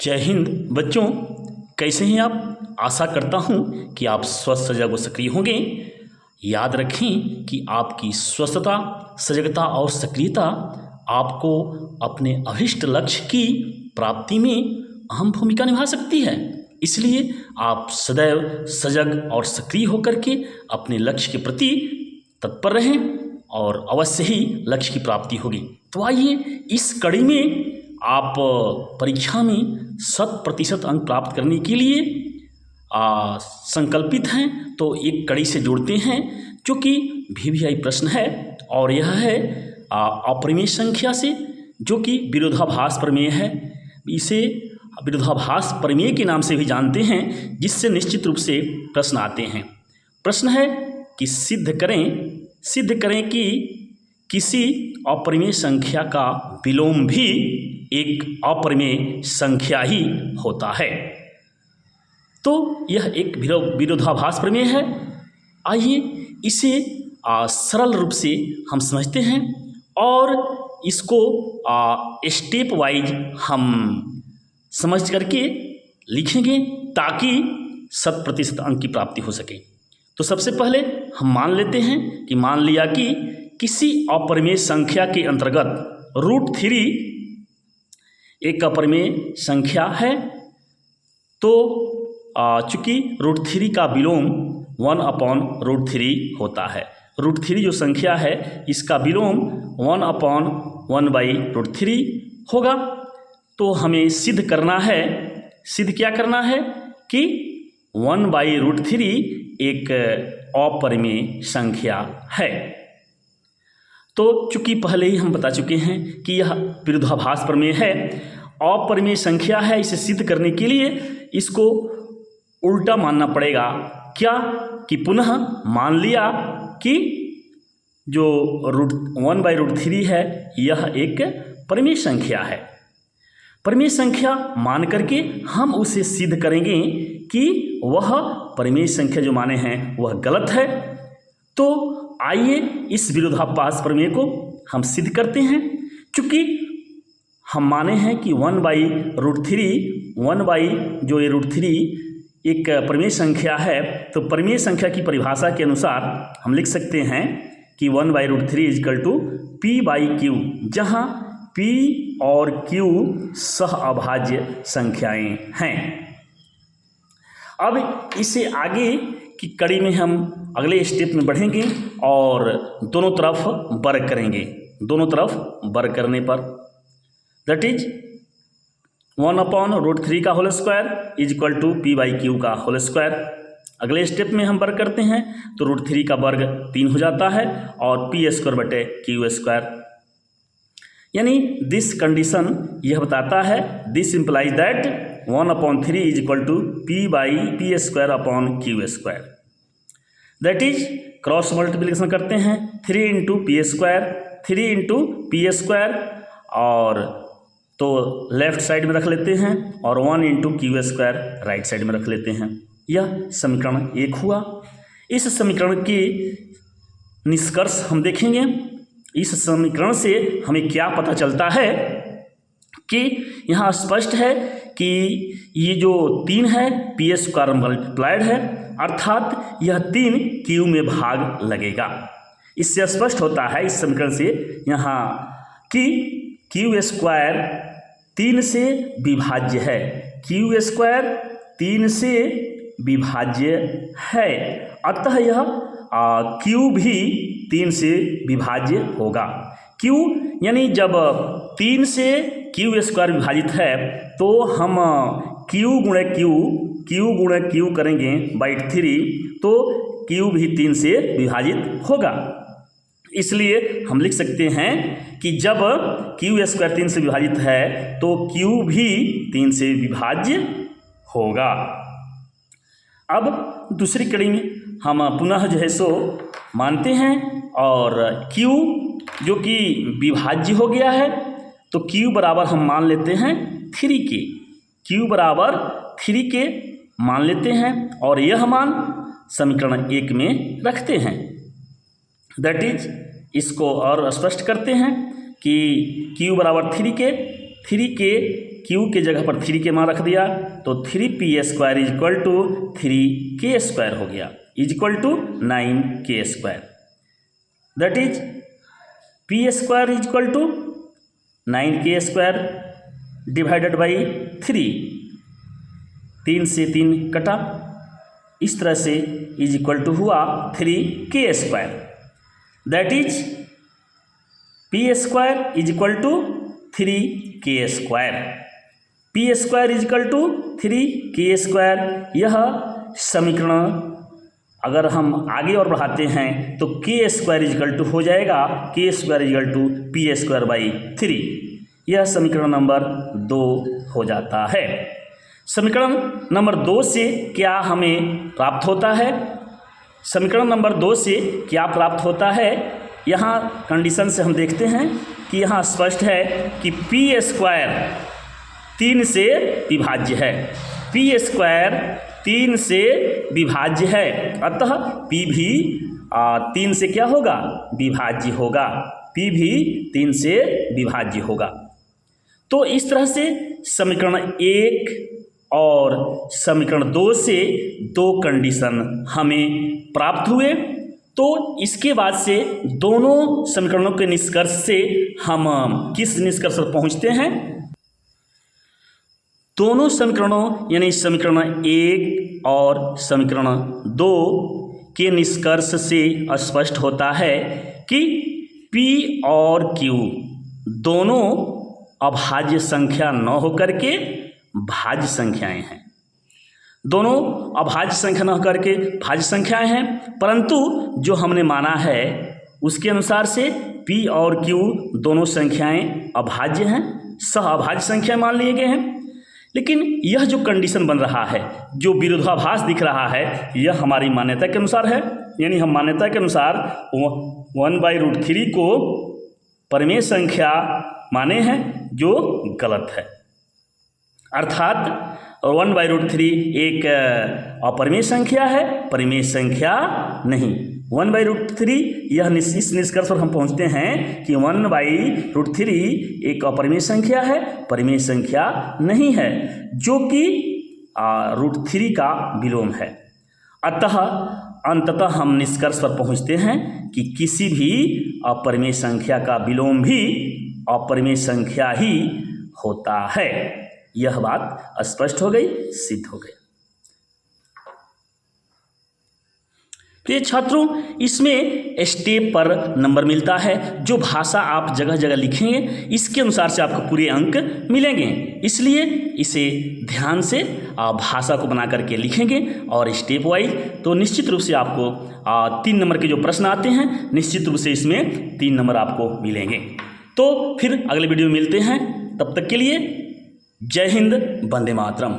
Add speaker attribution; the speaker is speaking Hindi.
Speaker 1: जय हिंद बच्चों, कैसे हैं आप। आशा करता हूं कि आप स्वस्थ सजग व सक्रिय होंगे। याद रखें कि आपकी स्वस्थता, सजगता और सक्रियता आपको अपने अभिष्ट लक्ष्य की प्राप्ति में अहम भूमिका निभा सकती है। इसलिए आप सदैव सजग और सक्रिय होकर के अपने लक्ष्य के प्रति तत्पर रहें और अवश्य ही लक्ष्य की प्राप्ति होगी। तो आइए इस कड़ी में आप परीक्षा में 100% अंक प्राप्त करने के लिए संकल्पित हैं, तो एक कड़ी से जोड़ते हैं जो कि VVI प्रश्न है और यह है अपरिमेय संख्या से, जो कि विरोधाभास प्रमेय है। इसे विरोधाभास प्रमेय के नाम से भी जानते हैं, जिससे निश्चित रूप से प्रश्न आते हैं। प्रश्न है कि सिद्ध करें कि किसी अपरिमेय संख्या का विलोम भी एक अपरिमेय संख्या ही होता है। तो यह एक विरोधाभास प्रमेय है। आइए इसे सरल रूप से हम समझते हैं और इसको स्टेप वाइज हम समझ करके लिखेंगे ताकि 100% अंक की प्राप्ति हो सके। तो सबसे पहले हम मान लेते हैं कि मान लिया कि किसी अपरिमेय संख्या के अंतर्गत √3 एक अपरिमेय संख्या है। तो चूँकि √3 का विलोम 1/√3 होता है। √3 जो संख्या है इसका विलोम 1/1/√3 होगा। तो हमें सिद्ध क्या करना है कि 1/√3 एक अपरिमेय संख्या है। तो चूँकि पहले ही हम बता चुके हैं कि यह विरोधाभास प्रमेय है, अपरिमेय संख्या है। इसे सिद्ध करने के लिए इसको उल्टा मानना पड़ेगा। क्या कि पुनः मान लिया कि जो 1/√3 है यह एक परिमेय संख्या है। परिमेय संख्या मान करके हम उसे सिद्ध करेंगे कि वह परिमेय संख्या जो माने हैं वह गलत है। तो आइए इस विरोधाभास प्रमेय को हम सिद्ध करते हैं। चूँकि हम माने हैं कि 1/√3 जो ये √3 एक परिमेय संख्या है, तो परिमेय संख्या की परिभाषा के अनुसार हम लिख सकते हैं कि 1/√3 = P/Q, जहाँ P और Q सह अभाज्य संख्याएं हैं। अब इसे आगे की कड़ी में हम अगले स्टेप में बढ़ेंगे और दोनों तरफ वर्ग करेंगे। दोनों तरफ वर्ग करने पर दैट इज 1/√3 का होल स्क्वायर = P/Q का होल स्क्वायर। अगले स्टेप में हम वर्ग करते हैं तो √3 का वर्ग 3 हो जाता है और P²/Q²। यानी दिस कंडीशन यह बताता है, this implies that 1/3 = P/P²/Q²। That is cross multiplication करते हैं 3 × P² और तो लेफ्ट साइड में रख लेते हैं और 1 × Q² राइट साइड में रख लेते हैं। यह समीकरण 1 हुआ। इस समीकरण के निष्कर्ष हम देखेंगे। इस समीकरण से हमें क्या पता चलता है कि यहाँ स्पष्ट है कि ये जो 3 है P² मल्टीप्लाइड है, अर्थात यह 3 Q में भाग लगेगा। इससे स्पष्ट होता है इस समीकरण से यहाँ कि Q² 3 से विभाज्य है। Q² 3 से विभाज्य है, अतः यह Q भी 3 से विभाज्य होगा। Q यानी जब 3 से Q² विभाजित है तो हम Q × Q करेंगे /3, तो Q भी 3 से विभाजित होगा। इसलिए हम लिख सकते हैं कि जब Q² 3 से विभाजित है तो Q भी 3 से विभाज्य होगा। अब दूसरी कड़ी में हम पुनः जो है सो मानते हैं और Q जो कि विभाज्य हो गया है, तो Q बराबर हम मान लेते हैं 3 के। Q बराबर 3 के मान लेते हैं और यह मान समीकरण 1 में रखते हैं। दैट इज इसको और स्पष्ट करते हैं कि Q बराबर 3 के क्यू के जगह पर 3 के मान रख दिया तो 3p² is equal to 3k² हो गया, is equal to 9k²। That is p² is equal to 9k² divided by 3, 3 से 3 कटा, इस तरह से इज इक्वल टू हुआ 3k²। That is p² is equal to 3k², p² is equal to 3k²। यह समीकरण अगर हम आगे और बढ़ाते हैं तो k² इज इक्वल टू हो जाएगा k² is equal to p² by 3। यह समीकरण नंबर 2 हो जाता है। समीकरण नंबर 2 से क्या हमें प्राप्त होता है? समीकरण नंबर 2 से क्या प्राप्त होता है? यहाँ कंडीशन से हम देखते हैं कि यहाँ स्पष्ट है कि p² 3 से विभाज्य है, p² 3 से विभाज्य है, अतः p भी 3 से क्या होगा? विभाज्य होगा, p भी 3 से विभाज्य होगा। तो इस तरह से समीकरण 1 और समीकरण 2 से 2 कंडीशन हमें प्राप्त हुए। तो इसके बाद से दोनों समीकरणों के निष्कर्ष से हम किस निष्कर्ष पर पहुंचते हैं? दोनों समीकरणों यानी समीकरण 1 और समीकरण 2 के निष्कर्ष से स्पष्ट होता है कि P और Q दोनों अभाज्य संख्या न होकर के भाज्य संख्याएं हैं। दोनों अभाज्य संख्या न होकर के भाज्य संख्याएं हैं, परंतु जो हमने माना है उसके अनुसार से P और Q दोनों संख्याएं अभाज्य हैं, सह अभाज्य संख्या मान लिए गए हैं। लेकिन यह जो कंडीशन बन रहा है, जो विरोधाभास दिख रहा है, यह हमारी मान्यता के अनुसार है। यानी हम मान्यता के अनुसार 1/√3 को परिमेय संख्या माने हैं, जो गलत है। अर्थात 1/√3 एक अपरिमेय संख्या है, परिमेय संख्या नहीं। 1/√3 यह इस निष्कर्ष पर हम पहुंचते हैं कि 1/√3 एक अपरिमेय संख्या है, परिमेय संख्या नहीं है, जो कि √3 का विलोम है। अतः अंततः हम निष्कर्ष पर पहुंचते हैं कि किसी भी अपरिमेय संख्या का विलोम भी अपरिमेय संख्या ही होता है। यह बात स्पष्ट हो गई, सिद्ध हो गई। प्रिय छात्रों, इसमें स्टेप पर नंबर मिलता है। जो भाषा आप जगह जगह लिखेंगे इसके अनुसार से आपको पूरे अंक मिलेंगे, इसलिए इसे ध्यान से भाषा को बना करके लिखेंगे और स्टेप वाइज तो निश्चित रूप से आपको 3 नंबर के जो प्रश्न आते हैं, निश्चित रूप से इसमें 3 नंबर आपको मिलेंगे। तो फिर अगले वीडियो में मिलते हैं, तब तक के लिए जय हिंद, वंदे मातरम।